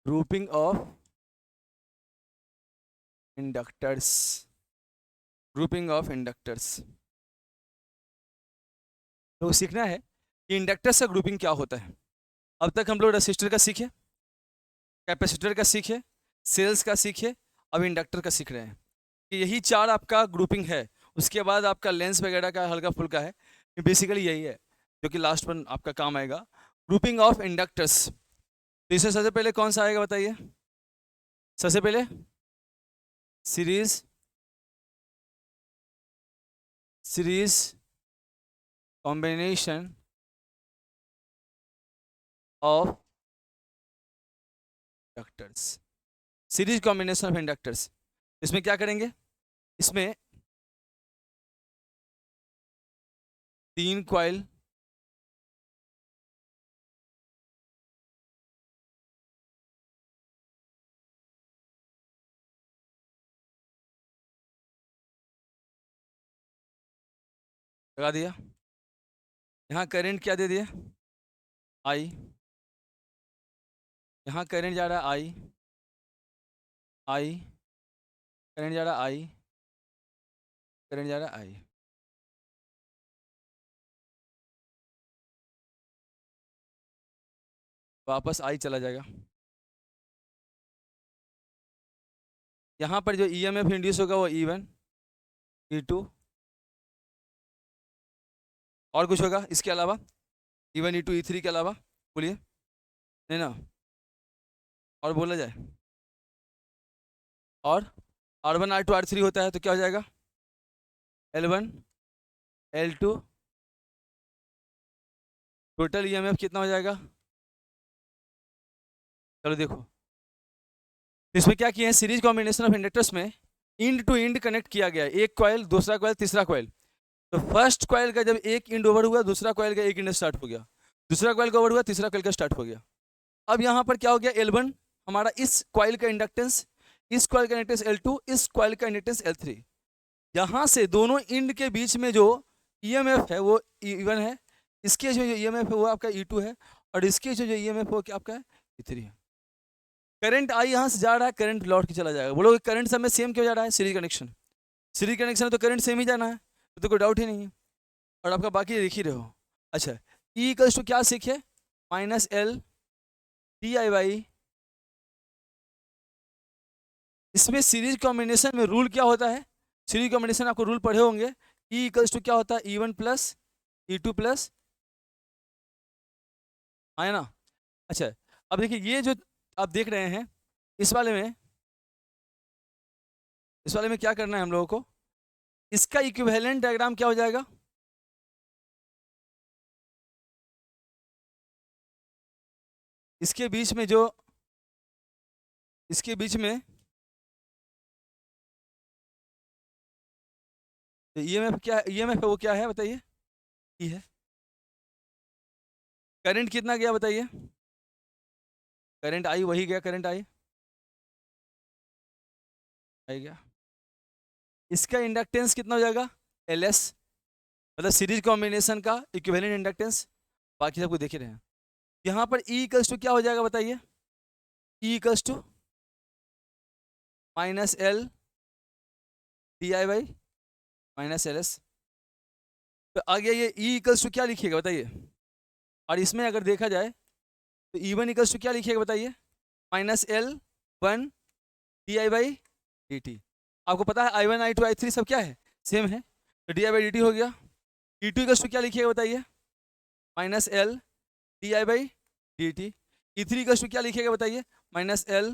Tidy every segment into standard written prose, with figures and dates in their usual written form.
Grouping of inductors, grouping of inductors. तो सीखना है कि इंडक्टर्स का ग्रुपिंग क्या होता है। अब तक हम लोग रेसिस्टर का सीखे, कैपेसिटर का सीखे, सेल्स का सीखे, अब इंडक्टर का सीख रहे हैं कि यही चार आपका ग्रुपिंग है। उसके बाद आपका लेंस वगैरह का हल्का फुल्का है, बेसिकली यही है जो कि लास्ट वन आपका काम आएगा, ग्रुपिंग ऑफ इंडक्टर्स। तो इसमें सबसे पहले कौन सा आएगा बताइए? सबसे पहले series, series combination of inductors, series combination of inductors. इसमें क्या करेंगे? इसमें 3 कॉइल, लगा दिया। यहाँ करंट क्या दे दिया? आई। यहाँ करंट जा रहा है आई, आई, करंट जा रहा है आई, करंट जा रहा है आई। वापस आई चला जाएगा। यहाँ पर जो ईएमएफ इंड्यूस होगा वो E1, E2 और कुछ होगा इसके अलावा? E1, E2, E3 के अलावा बोलिए, नहीं ना? और बोला जाए, और R1, R2, R3 होता है तो क्या हो जाएगा? L1, L2, टोटल ईएमएफ कितना हो जाएगा? चलो देखो, इसमें क्या किया है, सीरीज कॉम्बिनेशन ऑफ इंडक्टर्स में इंड टू इंड कनेक्ट किया गया है, एक कॉइल, दूसरा कॉइल, तीसरा कॉइल। तो फर्स्ट कॉइल का जब एक इंड ओवर हुआ, दूसरा कॉइल का एक इंड स्टार्ट हो गया, दूसरा कॉइल का ओवर हुआ, तीसरा कॉइल का स्टार्ट हो गया। अब यहाँ पर क्या हो गया, L1 हमारा इस कॉइल का इंडक्टेंस, इस कॉइल का इंडक्टेंस L2, इस कॉइल का इंडक्टेंस L3। यहाँ से दोनों इंड के बीच में जो ईएमएफ है वो E1 है, इसके जो ईएमएफ है वो आपका E2 है, और इसके जो ईएमएफ है वो क्या आपका है, E3 है। करंट आई यहाँ से जा रहा है, करंट लौट के चला जाएगा। बोलो करंट सब में सेम क्यों जा रहा है? सीरीज कनेक्शन, सीरीज कनेक्शन है तो करंट सेम ही जाना है, तो कोई डाउट ही नहीं है। और आपका बाकी देख ही रहे हो। अच्छा, ई इक्वल्स टू क्या सीखे? -L di। इसमें सीरीज कॉम्बिनेशन में रूल क्या होता है? सीरीज कॉम्बिनेशन आपको रूल पढ़े होंगे। ई इक्वल्स टू क्या होता है? E1 प्लस E2 प्लस, है ना? अच्छा, अब देखिए ये जो आप देख रहे हैं, इस वाले में, इस वाले में क्या करना है हम लोगों को? इसका इक्विवेलेंट डायग्राम क्या हो जाएगा? इसके बीच में जो, इसके बीच में ईएमएफ क्या, ईएमएफ है वो क्या है बताइए? ई है। करंट कितना गया बताइए? करंट आई वही गया, करंट आई आई गया। इसका इंडक्टेंस कितना हो जाएगा? Ls, मतलब सीरीज कॉम्बिनेशन का इक्विवेलेंट इंडक्टेंस। बाकी सबको देख ही रहे हैं। यहाँ पर E इक्वल्स टू क्या हो जाएगा बताइए? E equals to -L di/-Ls। तो आगे ये E इक्वल्स टू क्या लिखिएगा बताइए? और इसमें अगर देखा जाए तो E1 इक्वल्स टू क्या लिखिएगा बताइए? -L1 di/dt। आपको पता है I1, I2, I3 सब क्या है? सेम है, तो di/dt हो गया। E2 इक्वल्स टू क्या लिखिएगा बताइए? -L di/dt। E3 equals to क्या लिखिएगा बताइए? -L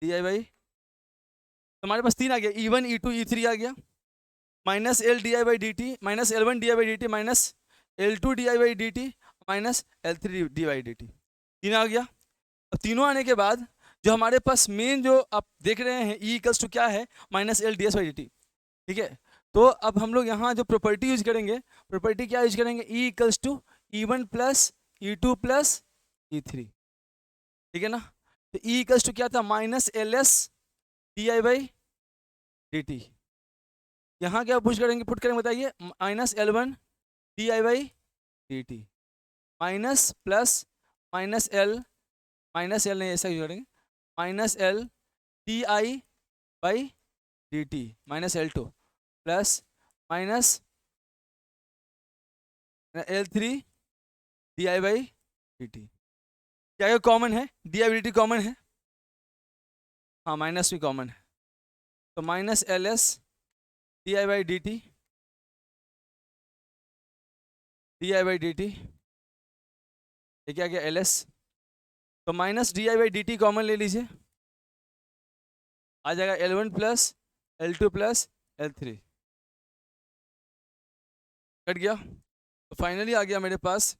di/, हमारे पास 3 आ गया, E1, E2, E3 आ गया। -L di/dt, -L1 di/dt, -L2 di/dt, -L3 di/dt, 3 आ गया। अब तीनों आने के बाद जो हमारे पास मेन जो आप देख रहे हैं E इक्वल्स टू क्या है? -L ds/dt। ठीक है, तो अब हम लोग यहाँ जो प्रॉपर्टी यूज करेंगे, प्रॉपर्टी क्या यूज करेंगे? E equals to E1 plus E2 plus E3। ठीक है ना? तो E इक्वल्स टू क्या था? -Ls di/dt। यहाँ क्या पुट करेंगे, पुट करेंगे बताइए? -L1 di/dt, minus plus -L minus L नहीं, ऐसा यूज करेंगे, minus L T I by D T minus L two plus minus L three D I by D T. क्या ये कॉमन है? D I by D T common है, हाँ minus भी common है, तो minus L S D I by D T, D I by D T, ये क्या गया एल एस, तो minus D I by D T common ले लीजिए, आ जाएगा L one plus L two plus L three, cut गया। तो फाइनली आ गया मेरे पास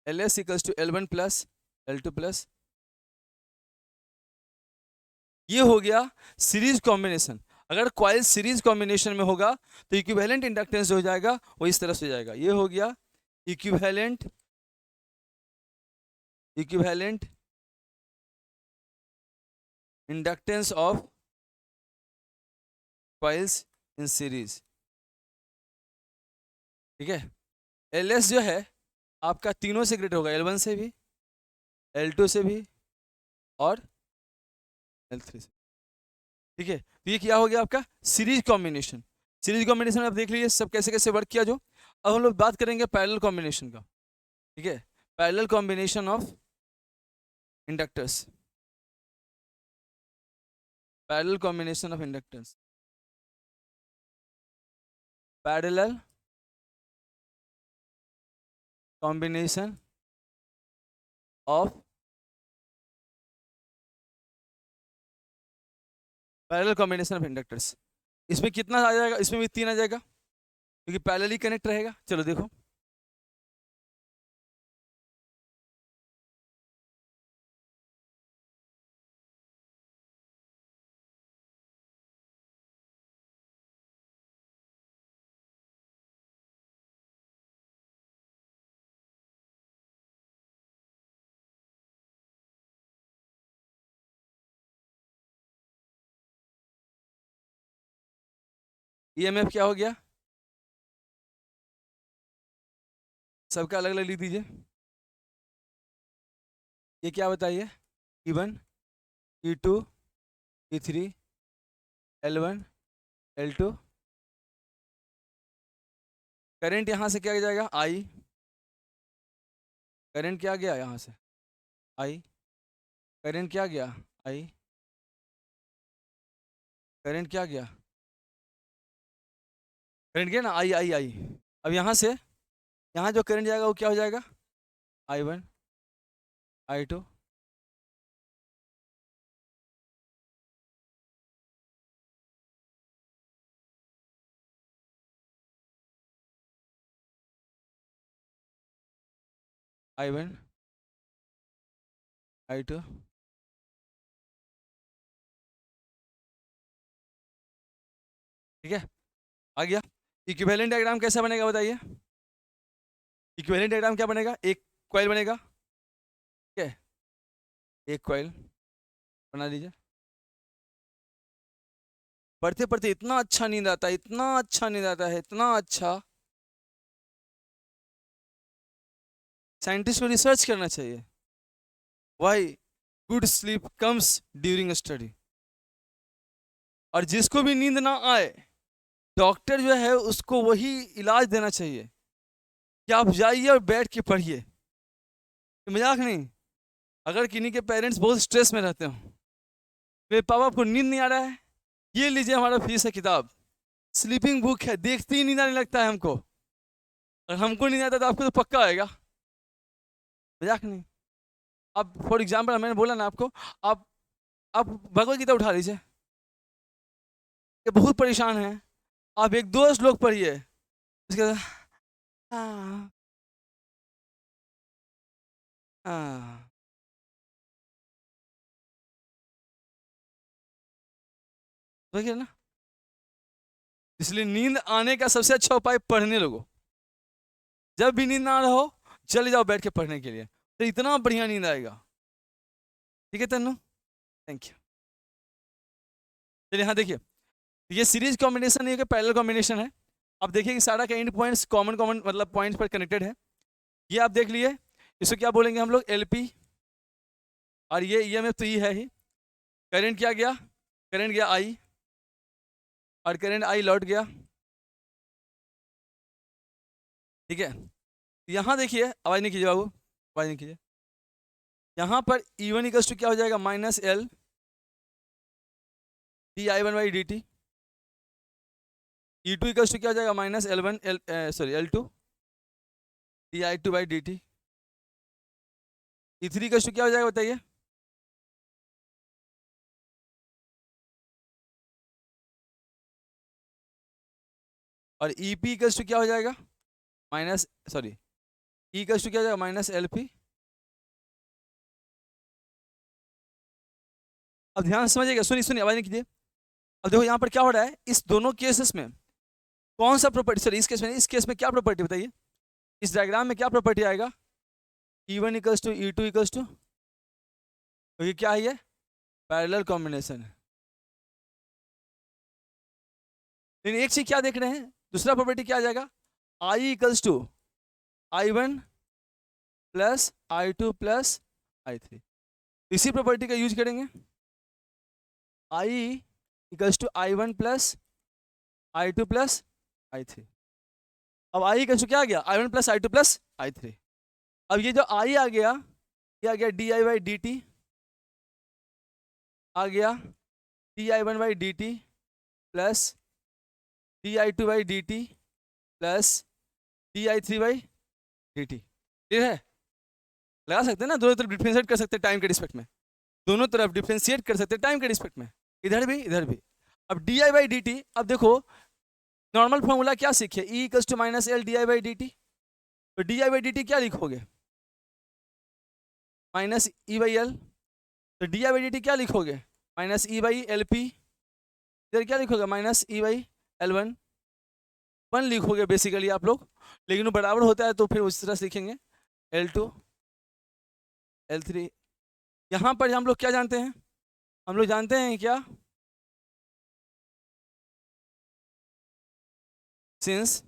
L S equals to L one plus L two plus, ये हो गया सीरीज कॉम्बिनेशन। अगर कॉइल सीरीज कॉम्बिनेशन में होगा तो इक्विवेलेंट इंडक्टेंस हो जाएगा वो इस तरह से हो जाएगा, ये हो गया equivalent inductance of coils in series, ठीक है। एल एस जो है आपका तीनों से ग्रेटर होगा, एल वन से भी, एल टू से भी और एल थ्री से, ठीक है। तो ये क्या हो गया आपका सीरीज कॉम्बिनेशन। सीरीज कॉम्बिनेशन में आप देख लीजिए सब कैसे कैसे वर्क किया जो। अब हम लोग बात करेंगे पैरेलल कॉम्बिनेशन का, ठीक है। Parallel combination of inductors, parallel combination of inductors, parallel combination of parallel combination of inductors. इसमें कितना आ जाएगा? इसमें भी 3 आ जाएगा क्योंकि पैरेलली कनेक्ट रहेगा। चलो देखो, ईएमएफ क्या हो गया? सबका अलग अलग लिख दीजिए। ये क्या बताइए? E1, E2, E3, L1, L2। Current यहाँ से क्या जाएगा? I। करंट क्या गया यहाँ से? I। करंट क्या गया? I। करंट क्या गया? करंट गया ना, I। अब यहाँ से यहाँ जो करंट जाएगा वो क्या हो जाएगा? I1, I2। I1, I2। ठीक है, आ गया। इक्विवेलेंट डायग्राम कैसा बनेगा बताइए? इक्विवेलेंट डायग्राम क्या बनेगा? एक कॉइल बनेगा, ठीक है, एक कॉइल बना लीजिए। पढ़ते पढ़ते इतना अच्छा नींद आता है, इतना अच्छा नींद आता है, इतना अच्छा। साइंटिस्ट को रिसर्च करना चाहिए, why good sleep comes during study. और जिसको भी नींद ना आए, डॉक्टर जो है उसको वही इलाज देना चाहिए कि आप जाइए और बैठ के पढ़िए, मजाक नहीं। अगर किन्हीं के पेरेंट्स बहुत स्ट्रेस में रहते हो, मेरे पापा को नींद नहीं आ रहा है, ये लीजिए हमारा फीस है किताब, स्लीपिंग बुक है, देखते ही नींद आने लगता है हमको। अगर हमको नींद आता तो आपको तो पक्का आएगा, मजाक नहीं। अब फॉर एग्जाम्पल मैंने बोला ना आपको, आप भगवत गीता उठा लीजिए, ये बहुत परेशान है, आप एक दो श्लोक पढ़िए, उसके बाद हाँ हाँ, देखिए ना। इसलिए नींद आने का सबसे अच्छा उपाय पढ़ने लगो। जब भी नींद ना आ रहा हो चले जाओ बैठ के पढ़ने के लिए, तो इतना बढ़िया नींद आएगा। ठीक है तन्नू, थैंक यू। चलिए हाँ देखिए, ये सीरीज कॉम्बिनेशन है कि पैरेलल कॉम्बिनेशन है। अब देखिए कि सारा का एंड पॉइंट्स कॉमन कॉमन मतलब पॉइंट्स पर कनेक्टेड है। ये आप देख लिए, इसको क्या बोलेंगे हम लोग? एलपी और ये ईएमएफ तो ई है ही। करंट क्या गया, करंट गया आई, और करंट आई लौट गया, ठीक है। यहाँ देखिए, आवाज नहीं कीजिए बाबू, आवाज नहीं कीजिए। यहाँ पर E1 इक्वल्स टू क्या हो जाएगा, minus L D I one by D T. E2 equals to क्या हो जाएगा, minus L1 L2 D I two by D T. E3 equals to क्या हो जाएगा बताइए, और EP इक्वल्स टू क्या हो जाएगा, माइनस E इक्वल्स टू क्या हो जाएगा, माइनस LP। अब ध्यान से समझिएगा, सुनिए सुनिए, आवाज नहीं कीजिए। अब देखो यहाँ पर क्या हो रहा है, इस दोनों केसेस में कौन सा प्रॉपर्टी, सॉरी इस केस में क्या प्रॉपर्टी बताइए, इस डायग्राम में क्या प्रॉपर्टी आएगा, E1 equals to E2 equals to, तो ये क्या है, ये पैरेलल कॉम्बिनेशन है। लेकिन एक चीज क्या देख रहे हैं, दूसरा प्रॉपर्टी क्या आ जाएगा, I equals to I1 plus I2 plus I3। इसी प्रॉपर्टी का यूज करेंगे, I equals to I1 plus I2 plus I3। अब I इक्वल्स टू क्या आ गया, I1 plus I2 plus I3। अब ये जो I आ गया, ये आ गया D I by D T, आ गया D I one by D T plus D I two by D T plus D I three by D T. ठीक है, लगा सकते हैं ना, दोनों तरफ डिफ्रेंशिएट कर सकते हैं टाइम के रिस्पेक्ट में, दोनों तरफ डिफ्रेंशिएट कर सकते हैं टाइम के रिस्पेक्ट में, इधर भी इधर भी। अब D I by D T, अब देखो नॉर्मल फॉर्मूला क्या सीखे, E equals to minus L D I by D T. तो D I by D T क्या लिखोगे, माइनस ई बाई एल। तो D I by D T क्या लिखोगे, minus E by L P. इधर क्या लिखोगे, minus E by L one, one लिखोगे बेसिकली आप लोग, लेकिन वो बराबर होता है तो फिर उस तरह से लिखेंगे L2 L3। यहाँ पर हम लोग क्या जानते हैं, हम लोग जानते हैं क्या, सिंस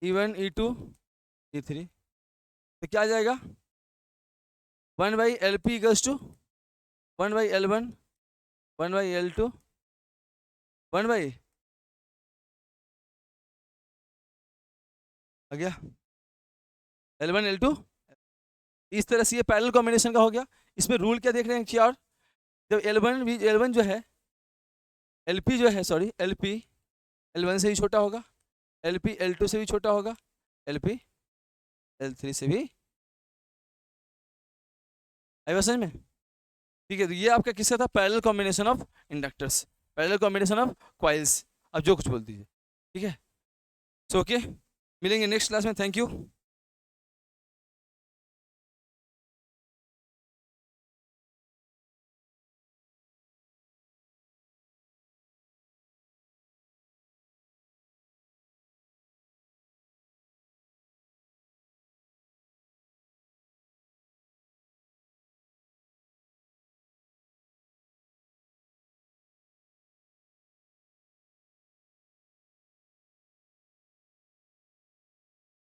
E1 E2 E3, तो क्या आ जाएगा, 1 by L P equals to 1 by L1 1 by L2 1 by आ गया L1 L2। इस तरह से ये पैरेलल कॉम्बिनेशन का हो गया। इसमें रूल क्या देख रहे हैं, क्या, जब L1 जो है, LP जो है, सॉरी LP L1 से भी छोटा होगा, LP L2 से भी छोटा होगा, LP L3 से भी। आई बात समझ में, ठीक है। तो ये आपका किसका था, parallel combination of inductors, parallel combination of coils, अब जो कुछ बोल दीजिए, ठीक है। सो ओके, मिलेंगे नेक्स्ट क्लास में, थैंक यू।